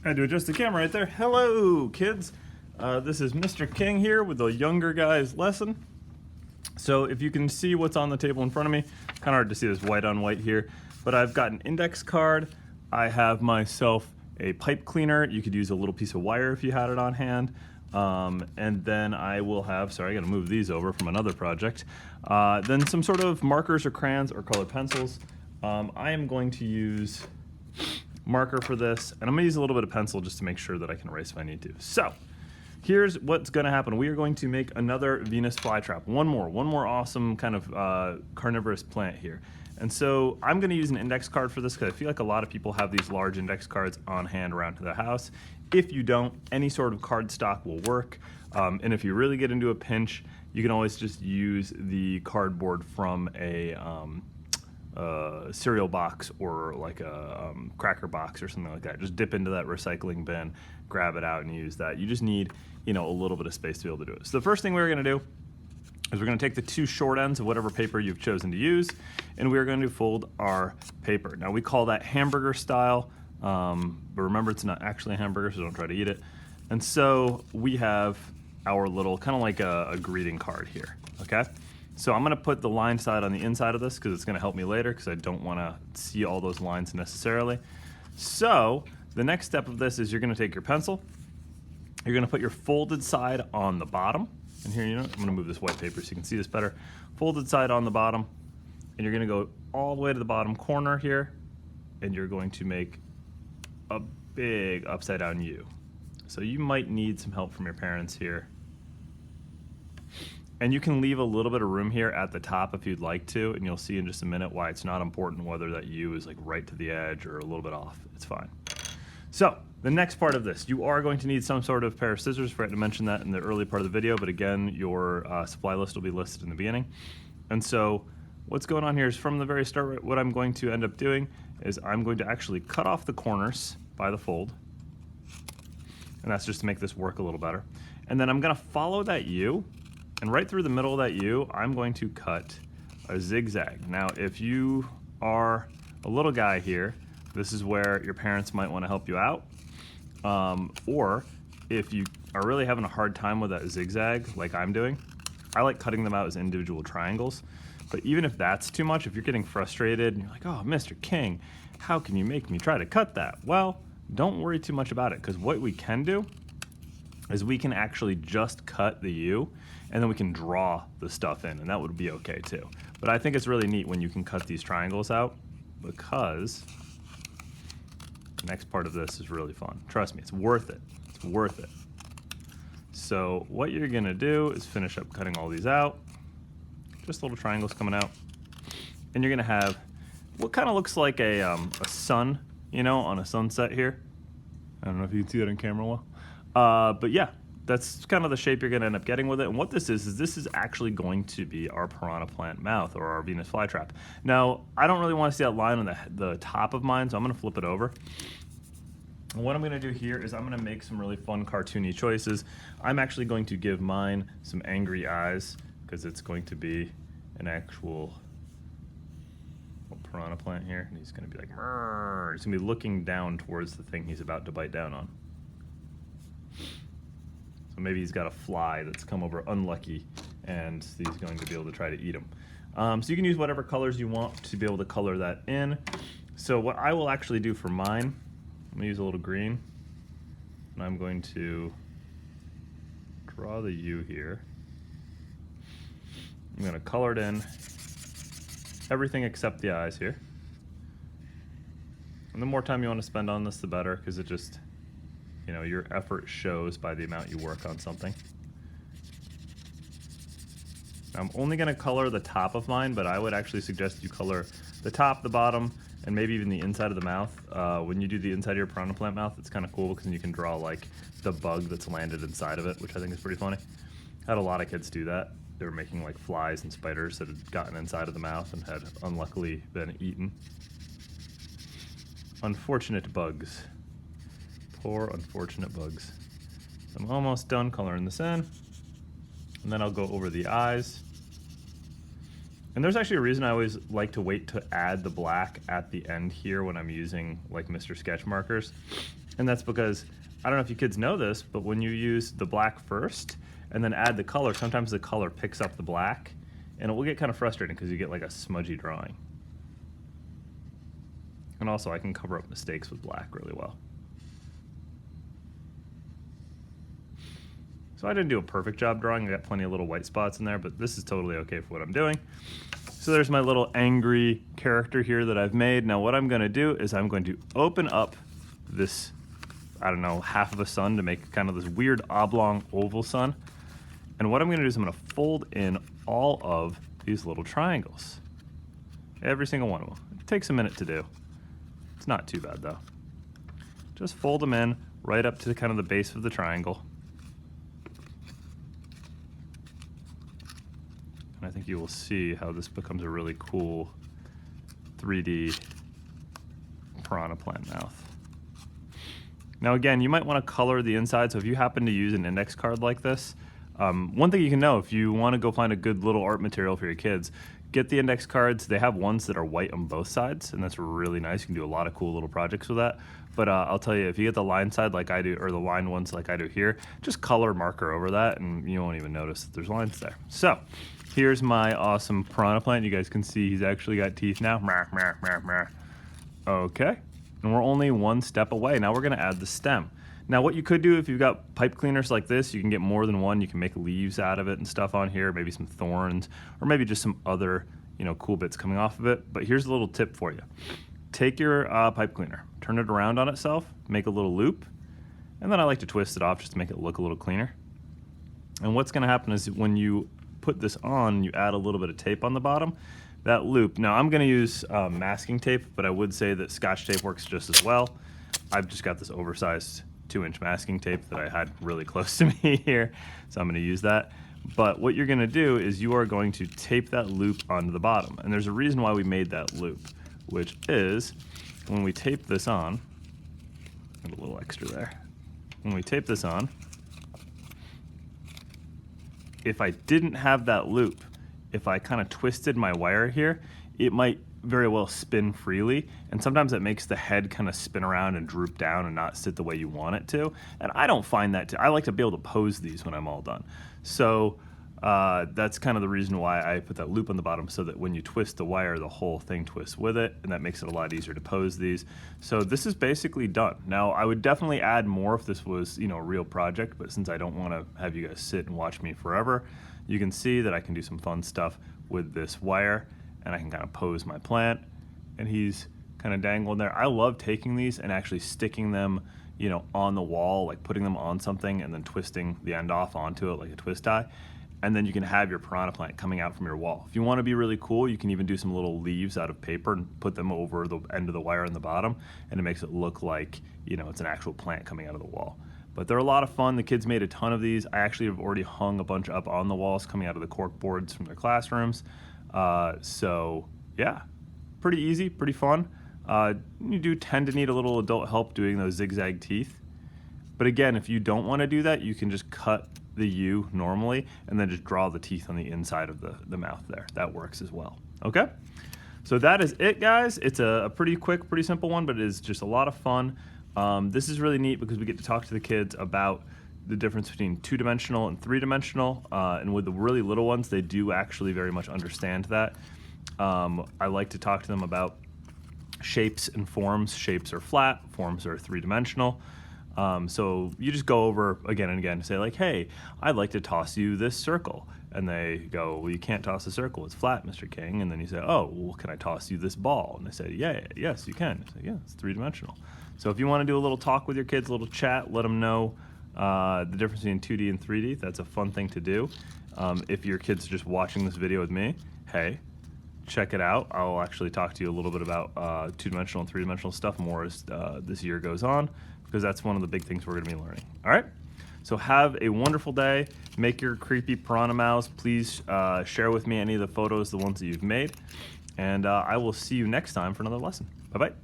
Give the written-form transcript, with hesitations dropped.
I had to adjust the camera right there. Hello, kids. This is Mr. King here with the younger guys lesson. So if you can see what's on the table in front of me, kind of hard to see this white on white here, but I've got an index card. I have myself a pipe cleaner. You could use a little piece of wire if you had it on hand. And then I will have, sorry, I gotta move these over from another project. Then some sort of markers or crayons or colored pencils. I am going to use marker for this, and I'm gonna use a little bit of pencil just to make sure that I can erase if I need to. So here's what's gonna happen. We are going to make another Venus flytrap. One more awesome kind of carnivorous plant here. And so I'm gonna use an index card for this because I feel like a lot of people have these large index cards on hand around to the house. If you don't, any sort of card stock will work. And if you really get into a pinch, you can always just use the cardboard from a cereal box or like a cracker box or something like that. Just dip into that recycling bin, grab it out and use that. You just need, a little bit of space to be able to do it. So the first thing we're gonna do is we're gonna take the two short ends of whatever paper you've chosen to use, and we're going to fold our paper. Now we call that hamburger style, but remember it's not actually a hamburger, so don't try to eat it. And so we have our little, kind of like a greeting card here, okay? So I'm gonna put the line side on the inside of this because it's gonna help me later because I don't wanna see all those lines necessarily. So the next step of this is you're gonna take your pencil, you're gonna put your folded side on the bottom, and here, I'm gonna move this white paper so you can see this better. Folded side on the bottom, and you're gonna go all the way to the bottom corner here, and you're going to make a big upside down U. So you might need some help from your parents here. And you can leave a little bit of room here at the top if you'd like to, and you'll see in just a minute why it's not important whether that U is like right to the edge or a little bit off. It's fine. So the next part of this, you are going to need some sort of pair of scissors. Forgot to mention that in the early part of the video, but again, your supply list will be listed in the beginning. And so what's going on here is from the very start, what I'm going to end up doing is I'm going to actually cut off the corners by the fold. And that's just to make this work a little better. And then I'm gonna follow that U, and right through the middle of that U, I'm going to cut a zigzag. Now, if you are a little guy here, this is where your parents might wanna help you out. Or if you are really having a hard time with that zigzag, like I'm doing, I like cutting them out as individual triangles. But even if that's too much, if you're getting frustrated and you're like, oh, Mr. King, how can you make me try to cut that? Well, don't worry too much about it, because what we can do is we can actually just cut the U, and then we can draw the stuff in, and that would be okay too. But I think it's really neat when you can cut these triangles out, because the next part of this is really fun. Trust me, it's worth it. It's worth it. So what you're gonna do is finish up cutting all these out. Just little triangles coming out. And you're gonna have what kind of looks like a sun, on a sunset here. I don't know if you can see that on camera well. But yeah, that's kind of the shape you're gonna end up getting with it. And what this is actually going to be our piranha plant mouth, or our Venus flytrap. Now, I don't really wanna see that line on the top of mine, so I'm gonna flip it over. And what I'm gonna do here is I'm gonna make some really fun cartoony choices. I'm actually going to give mine some angry eyes, because it's going to be an actual piranha plant here, and he's going to be like, Murr. He's going to be looking down towards the thing he's about to bite down on. So maybe he's got a fly that's come over unlucky, and he's going to be able to try to eat him. So you can use whatever colors you want to be able to color that in. So what I will actually do for mine, I'm going to use a little green, and I'm going to draw the U here. I'm going to color it in, everything except the eyes here. And the more time you want to spend on this, the better, because it just, your effort shows by the amount you work on something. Now, I'm only going to color the top of mine, but I would actually suggest you color the top, the bottom, and maybe even the inside of the mouth. When you do the inside of your piranha plant mouth, it's kind of cool because then you can draw like the bug that's landed inside of it, which I think is pretty funny. I had a lot of kids do that. They were making like flies and spiders that had gotten inside of the mouth and had unluckily been eaten. Unfortunate bugs. Poor unfortunate bugs. So I'm almost done coloring this in. And then I'll go over the eyes. And there's actually a reason I always like to wait to add the black at the end here when I'm using like Mr. Sketch markers. And that's because, I don't know if you kids know this, but when you use the black first and then add the color, sometimes the color picks up the black, and it will get kind of frustrating because you get like a smudgy drawing. And also I can cover up mistakes with black really well. So I didn't do a perfect job drawing. I got plenty of little white spots in there, but this is totally okay for what I'm doing. So there's my little angry character here that I've made. Now what I'm gonna do is I'm going to open up this, I don't know, half of a sun to make kind of this weird oblong oval sun. And what I'm gonna do is I'm gonna fold in all of these little triangles. Every single one of them. It takes a minute to do. It's not too bad though. Just fold them in right up to kind of the base of the triangle. And I think you will see how this becomes a really cool 3D piranha plant mouth. Now again, you might want to color the inside, so if you happen to use an index card like this, one thing you can know, if you want to go find a good little art material for your kids, get the index cards. They have ones that are white on both sides, and that's really nice. You can do a lot of cool little projects with that. But I'll tell you, if you get the line side like I do, or the line ones like I do here, just color marker over that, and you won't even notice that there's lines there. So here's my awesome piranha plant. You guys can see he's actually got teeth now. Okay, and we're only one step away. Now we're gonna add the stem. Now what you could do if you've got pipe cleaners like this, you can get more than one. You can make leaves out of it and stuff on here, maybe some thorns, or maybe just some other, cool bits coming off of it. But here's a little tip for you. Take your pipe cleaner, turn it around on itself, make a little loop, and then I like to twist it off just to make it look a little cleaner. And what's gonna happen is when you put this on, you add a little bit of tape on the bottom, that loop. Now I'm gonna use masking tape, but I would say that Scotch tape works just as well. I've just got this oversized 2-inch masking tape that I had really close to me here, so I'm going to use that. But what you're going to do is you are going to tape that loop onto the bottom, and there's a reason why we made that loop, which is when we tape this on, a little extra there, when we tape this on, if I didn't have that loop, if I kind of twisted my wire here, it might very well spin freely, and sometimes that makes the head kind of spin around and droop down and not sit the way you want it to. And I don't find that I like to be able to pose these when I'm all done. So that's kind of the reason why I put that loop on the bottom, so that when you twist the wire, the whole thing twists with it, and that makes it a lot easier to pose these. So this is basically done. Now I would definitely add more if this was a real project, but since I don't want to have you guys sit and watch me forever, you can see that I can do some fun stuff with this wire, and I can kind of pose my plant, and he's kind of dangling there. I love taking these and actually sticking them, on the wall, like putting them on something and then twisting the end off onto it like a twist tie. And then you can have your piranha plant coming out from your wall. If you want to be really cool, you can even do some little leaves out of paper and put them over the end of the wire on the bottom, and it makes it look like, it's an actual plant coming out of the wall. But they're a lot of fun. The kids made a ton of these. I actually have already hung a bunch up on the walls coming out of the cork boards from their classrooms. So yeah, pretty easy, pretty fun. You do tend to need a little adult help doing those zigzag teeth. But again, if you don't want to do that, you can just cut the U normally and then just draw the teeth on the inside of the mouth there. That works as well. Okay? So that is it, guys. It's a pretty quick, pretty simple one, but it is just a lot of fun. This is really neat because we get to talk to the kids about the difference between 2-dimensional and 3-dimensional, and with the really little ones, they do actually very much understand that. I like to talk to them about shapes and forms. Shapes are flat, forms are 3-dimensional. So you just go over again and again and say like, hey, I'd like to toss you this circle. And they go, well, you can't toss a circle, it's flat, Mr. King. And then you say, oh, well, can I toss you this ball? And they say, yes, you can. I say, yeah, it's 3-dimensional. So if you want to do a little talk with your kids, a little chat, let them know the difference between 2D and 3D. That's a fun thing to do. If your kids are just watching this video with me, hey, check it out. I'll actually talk to you a little bit about 2-dimensional and 3-dimensional stuff more as this year goes on, because that's one of the big things we're going to be learning. All right? So have a wonderful day. Make your creepy piranha mouths. Please share with me any of the photos, the ones that you've made. And I will see you next time for another lesson. Bye-bye.